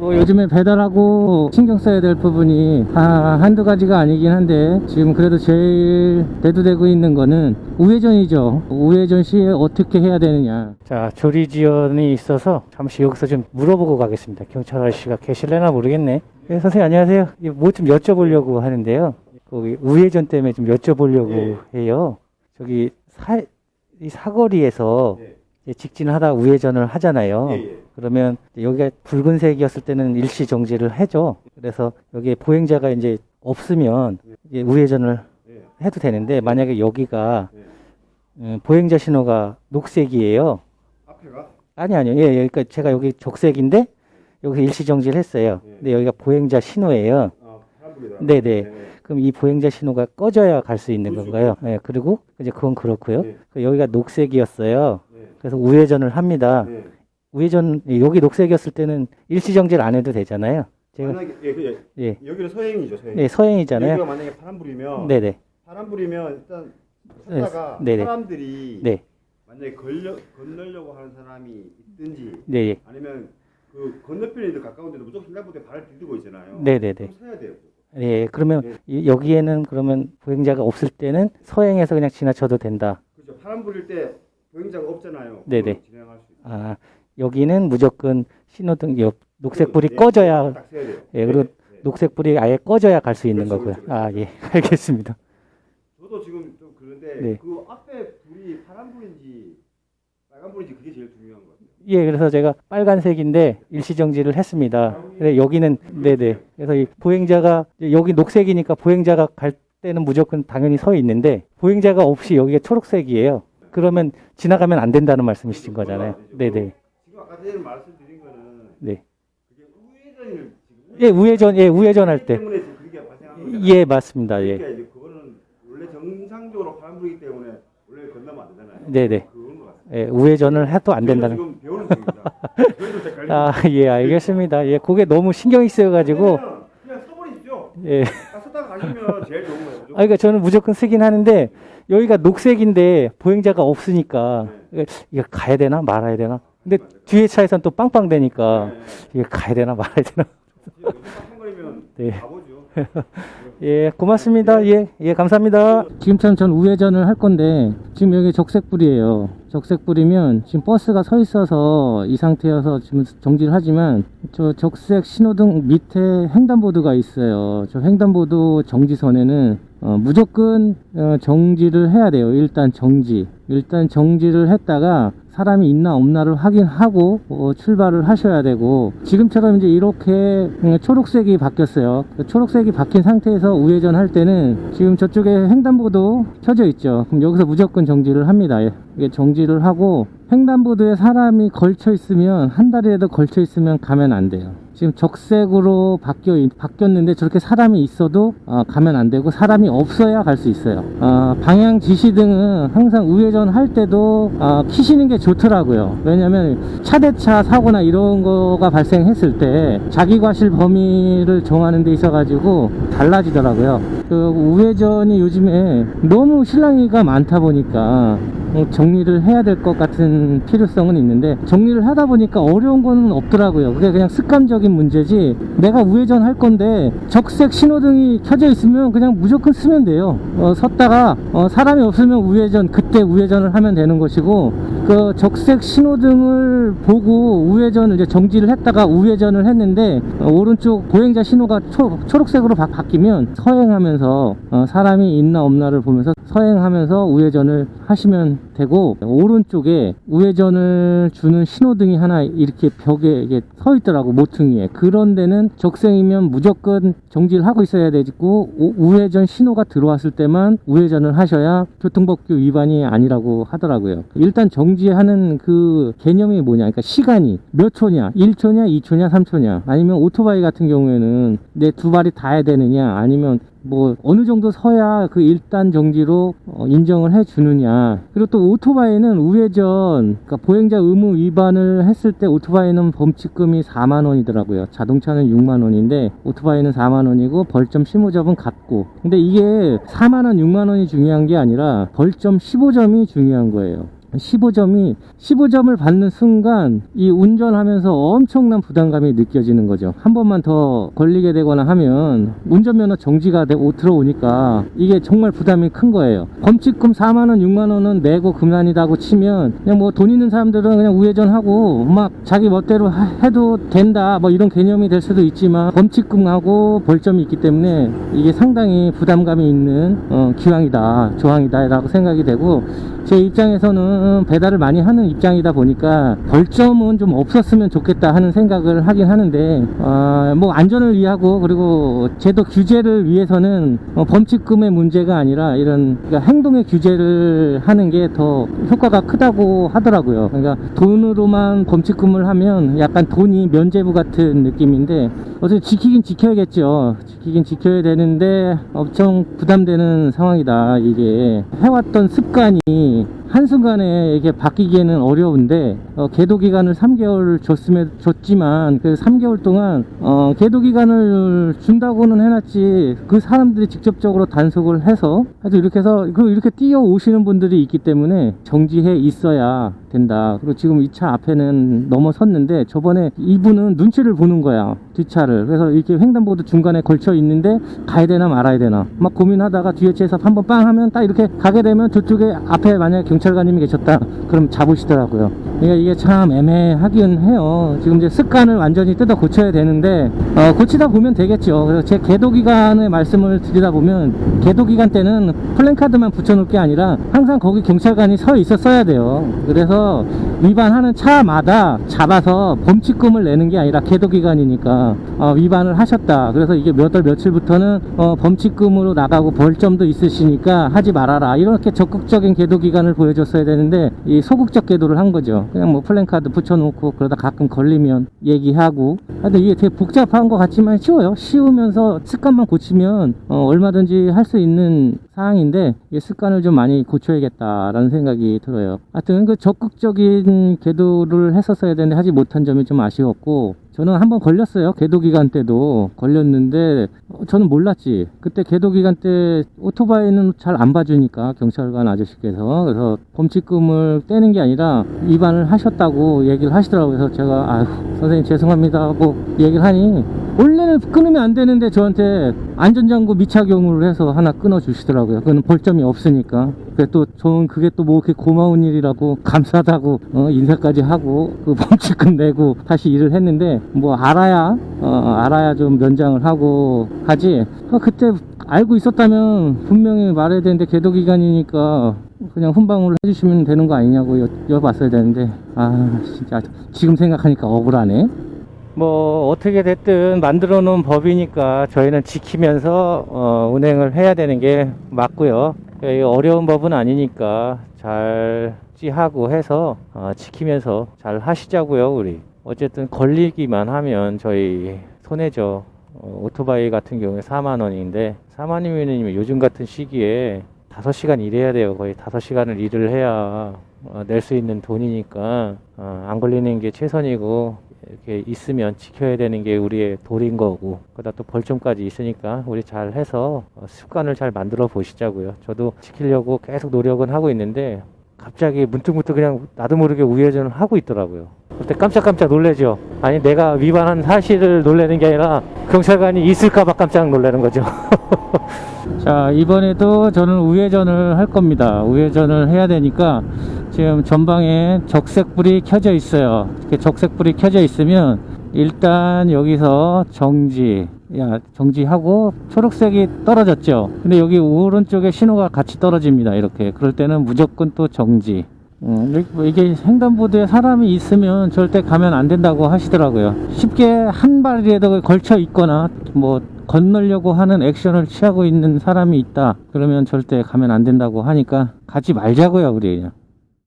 요즘에 배달하고 신경 써야 될 부분이 한두 가지가 아니긴 한데, 지금 그래도 제일 대두되고 있는 거는 우회전이죠. 우회전 시에 어떻게 해야 되느냐. 자, 조리 지연이 있어서 잠시 여기서 좀 물어보고 가겠습니다. 경찰 아저씨가 계실래나 모르겠네. 네, 선생님 안녕하세요. 뭐 좀 여쭤보려고 하는데요. 거기 우회전 때문에 좀 여쭤보려고 해요. 저기 이 사거리에서 직진을 하다 우회전을 하잖아요. 그러면 여기가 붉은색이었을 때는 일시 정지를 해줘. 그래서 여기에 보행자가 이제 없으면 이제 우회전을 해도 되는데, 만약에 여기가 보행자 신호가 녹색이에요. 앞에가? 아니요. 예, 그러니까 제가 여기 적색인데 여기서 일시 정지를 했어요. 근데 여기가 보행자 신호예요. 네네. 그럼 이 보행자 신호가 꺼져야 갈 수 있는 건가요? 네, 그리고 이제 그건 그렇고요. 여기가 녹색이었어요. 그래서 우회전을 합니다. 우회전, 여기 녹색이었을 때는 일시 정지를 안 해도 되잖아요. 제가 만약에 여기는 서행이죠, 서행. 네, 서행이잖아요. 여기가 만약에 파란불이면 네네. 파란불이면 일단 섰다가 네네. 사람들이 네. 만약에 건너려고 하는 사람이 있든지 네. 아니면 그 건너편에 가까운데도 무조건 횡단보도에 발을 디디고 있잖아요. 네네네. 그럼 서야 돼요. 네, 그러면 여기에는 그러면 보행자가 없을 때는 서행해서 그냥 지나쳐도 된다. 그렇죠. 파란불일 때 보행자가 없잖아요. 네네. 진행할 수 있어요. 아, 여기는 무조건 신호등 녹색불이 꺼져야. 딱 서야 돼요. 예, 그리고 녹색불이 아예 꺼져야 갈 수 있는 그렇죠, 거고요. 그렇죠. 아, 예, 알겠습니다. 저도 지금 좀 그런데 네. 그 앞에 불이 파란불인지 빨간불인지 그게 제일 중요한 것 같아요. 예, 그래서 제가 빨간색인데 일시정지를 했습니다. 근데 여기는, 네네. 그래서 이 보행자가, 여기 녹색이니까 보행자가 갈 때는 무조건 당연히 서 있는데, 보행자가 없이 여기가 초록색이에요. 그러면 지나가면 안 된다는 말씀이신 거잖아요. 네네. 지금 아까 전에 말씀드린 거는 네. 그게 우회전을 예, 우회전 할 때. 때문에 지금 그게 발생한 거잖아요. 예, 맞습니다. 예. 그러니까 이제 그거는 원래 정상적으로 파란불이기 때문에 원래 건너면 안 되잖아요. 네네. 그건 것 같아요. 예, 우회전을 해도 안 된다는. 지금 배우는 중입니다. 저희도 헷갈리죠. 아, 예, 알겠습니다. 예, 그게 너무 신경이 쓰여가지고. 그냥 써버리십시오. 예. 딱 썼다가 가시면 제일 좋은 거예요. 아, 그러니까 저는 무조건 쓰긴 하는데, 여기가 녹색인데 보행자가 없으니까 이거 가야 되나 말아야 되나. 근데 뒤에 차에선 또 빵빵대니까 이거 가야 되나 말아야 되나. 거리면 네. 가보죠. 예, 고맙습니다. 예, 감사합니다. 지금처럼 전 우회전을 할 건데, 지금 여기 적색불이에요. 적색불이면 지금 버스가 서 있어서 이 상태여서 지금 정지를 하지만, 저 적색 신호등 밑에 횡단보도가 있어요. 저 횡단보도 정지선에는 무조건 정지를 해야 돼요. 일단 정지를 했다가 사람이 있나 없나를 확인하고 출발을 하셔야 되고, 지금처럼 이제 이렇게 초록색이 바뀌었어요. 초록색이 바뀐 상태에서 우회전 할 때는 지금 저쪽에 횡단보도 켜져 있죠. 그럼 여기서 무조건 정지를 합니다. 이게 정지를 하고, 횡단보도에 사람이 걸쳐 있으면, 한 다리라도 걸쳐 있으면 가면 안 돼요. 지금 적색으로 바뀌었는데 저렇게 사람이 있어도 가면 안 되고, 사람이 없어야 갈 수 있어요. 방향 지시등은 항상 우회전 할 때도 켜시는 게 좋더라고요. 왜냐면 차대차 사고나 이런 거가 발생했을 때 자기 과실 범위를 정하는 데 있어 가지고 달라지더라고요. 그 우회전이 요즘에 너무 실랑이가 많다 보니까 정리를 해야 될 것 같은 필요성은 있는데, 정리를 하다 보니까 어려운 거는 없더라고요. 그게 그냥 습관적인 문제지, 내가 우회전 할 건데 적색 신호등이 켜져 있으면 그냥 무조건 쓰면 돼요. 섰다가 사람이 없으면 그때 우회전을 하면 되는 것이고, 그 적색 신호등을 보고 우회전을 이제 정지를 했다가 우회전을 했는데 오른쪽 보행자 신호가 초록색으로 바뀌면 서행하면서 사람이 있나 없나를 보면서 서행하면서 우회전을 하시면 되고, 오른쪽에 우회전을 주는 신호등이 하나 이렇게 벽에 이게 서 있더라고, 모퉁이에. 그런 데는 적색이면 무조건 정지를 하고 있어야 되고, 우회전 신호가 들어왔을 때만 우회전을 하셔야 교통법규 위반이 아니라고 하더라고요. 일단 정지하는 그 개념이 뭐냐, 그러니까 시간이 몇 초냐, 1초냐 2초냐 3초냐, 아니면 오토바이 같은 경우에는 내 두 발이 닿아야 되느냐, 아니면 뭐 어느 정도 서야 그 일단 정지로 인정을 해 주느냐. 그리고 또 오토바이는 우회전, 그러니까 보행자 의무 위반을 했을 때 오토바이는 범칙금이 4만 원이더라고요. 자동차는 6만 원인데 오토바이는 4만 원이고 벌점 15점은 같고. 근데 이게 4만 원 6만 원이 중요한 게 아니라 벌점 15점이 중요한 거예요. 15점을 받는 순간 이 운전하면서 엄청난 부담감이 느껴지는 거죠. 한 번만 더 걸리게 되거나 하면 운전면허 정지가 들어오니까 이게 정말 부담이 큰 거예요. 범칙금 4만원 6만원은 내고 그만이다고 치면 그냥 뭐 돈 있는 사람들은 그냥 우회전하고 막 자기 멋대로 해도 된다 뭐 이런 개념이 될 수도 있지만, 범칙금하고 벌점이 있기 때문에 이게 상당히 부담감이 있는 조항이다 라고 생각이 되고, 제 입장에서는 배달을 많이 하는 입장이다 보니까 벌점은 좀 없었으면 좋겠다 하는 생각을 하긴 하는데, 뭐 안전을 위하고 그리고 제도 규제를 위해서는 범칙금의 문제가 아니라 이런 그러니까 행동의 규제를 하는 게 더 효과가 크다고 하더라고요. 그러니까 돈으로만 범칙금을 하면 약간 돈이 면죄부 같은 느낌인데, 어쨌든 지키긴 지켜야겠죠. 지키긴 지켜야 되는데 엄청 부담되는 상황이다. 이게 해왔던 습관이 한순간에 이게 바뀌기에는 어려운데, 계도 기간을 3개월 줬지만 그 3개월 동안 계도 기간을 준다고는 해놨지 그 사람들이 직접적으로 단속을 해서 하여튼 이렇게 해서 이렇게 뛰어 오시는 분들이 있기 때문에 정지해 있어야 된다. 그리고 지금 이 차 앞에는 넘어섰는데 저번에 이분은 눈치를 보는 거야, 뒷차를. 그래서 이렇게 횡단보도 중간에 걸쳐 있는데 가야 되나 말아야 되나 막 고민하다가 뒤에 차에서 한번 빵 하면 딱 이렇게 가게 되면 저쪽에 앞에 만약에 경찰관님이 계셨다 그럼 잡으시더라고요. 그러니까 이게 참 애매하긴 해요. 지금 이제 습관을 완전히 뜯어 고쳐야 되는데 고치다 보면 되겠죠. 그래서 제 계도 기간의 말씀을 드리다 보면, 계도 기간 때는 플랜카드만 붙여놓을 게 아니라 항상 거기 경찰관이 서 있었어야 돼요. 그래서 위반하는 차마다 잡아서 범칙금을 내는 게 아니라 계도 기간이니까 위반을 하셨다, 그래서 이게 몇 월 며칠부터는 범칙금으로 나가고 벌점도 있으시니까 하지 말아라, 이렇게 적극적인 계도 기간을 보여줬어야 되는데 이 소극적 계도를 한 거죠. 그냥 뭐 플랜카드 붙여놓고 그러다 가끔 걸리면 얘기하고. 근데 이게 되게 복잡한 것 같지만 쉬우면서 습관만 고치면 얼마든지 할 수 있는 사항인데, 이 습관을 좀 많이 고쳐야겠다라는 생각이 들어요. 하여튼 그 적극적인 계도를 했었어야 되는데 하지 못한 점이 좀 아쉬웠고, 저는 한번 걸렸어요. 계도 기간 때도 걸렸는데 저는 몰랐지. 그때 계도 기간 때 오토바이는 잘 안 봐주니까 경찰관 아저씨께서, 그래서 범칙금을 떼는 게 아니라 위반을 하셨다고 얘기를 하시더라고요. 그래서 제가 아휴 선생님 죄송합니다 하고 얘기를 하니, 원래는 끊으면 안 되는데 저한테 안전장구 미착용을 해서 하나 끊어 주시더라고요. 그건 벌점이 없으니까. 또 저는 그게 또 뭐 그렇게 고마운 일이라고 감사하다고 인사까지 하고 그 범칙금 내고 다시 일을 했는데, 뭐 알아야 좀 면장을 하고 하지. 그때 알고 있었다면 분명히 말해야 되는데 계도 기간이니까 그냥 훈방을 해주시면 되는 거 아니냐고 여봤어야 되는데, 진짜 지금 생각하니까 억울하네. 뭐 어떻게 됐든 만들어 놓은 법이니까 저희는 지키면서 운행을 해야 되는 게 맞고요. 어려운 법은 아니니까 잘 지하고 해서 지키면서 잘 하시자고요. 우리 어쨌든 걸리기만 하면 저희 손해죠. 오토바이 같은 경우에 4만원인데 4만원이면 요즘 같은 시기에 5시간 일해야 돼요. 거의 5시간을 일을 해야 낼 수 있는 돈이니까 안 걸리는 게 최선이고, 이렇게 있으면 지켜야 되는 게 우리의 도리인 거고, 그러다 또 벌점까지 있으니까 우리 잘 해서 습관을 잘 만들어 보시자고요. 저도 지키려고 계속 노력은 하고 있는데 갑자기 문득문득 그냥 나도 모르게 우회전을 하고 있더라고요. 그때 깜짝깜짝 놀라죠. 아니 내가 위반한 사실을 놀라는 게 아니라 경찰관이 있을까봐 깜짝 놀라는 거죠. 자, 이번에도 저는 우회전을 할 겁니다. 우회전을 해야 되니까 지금 전방에 적색불이 켜져 있어요. 이렇게 적색불이 켜져 있으면 일단 여기서 정지하고 초록색이 떨어졌죠. 근데 여기 오른쪽에 신호가 같이 떨어집니다. 이렇게. 그럴 때는 무조건 또 정지. 이게 횡단보도에 사람이 있으면 절대 가면 안 된다고 하시더라고요. 쉽게 한 발이라도 걸쳐 있거나 뭐 건너려고 하는 액션을 취하고 있는 사람이 있다 그러면 절대 가면 안 된다고 하니까 가지 말자고요. 우리 그냥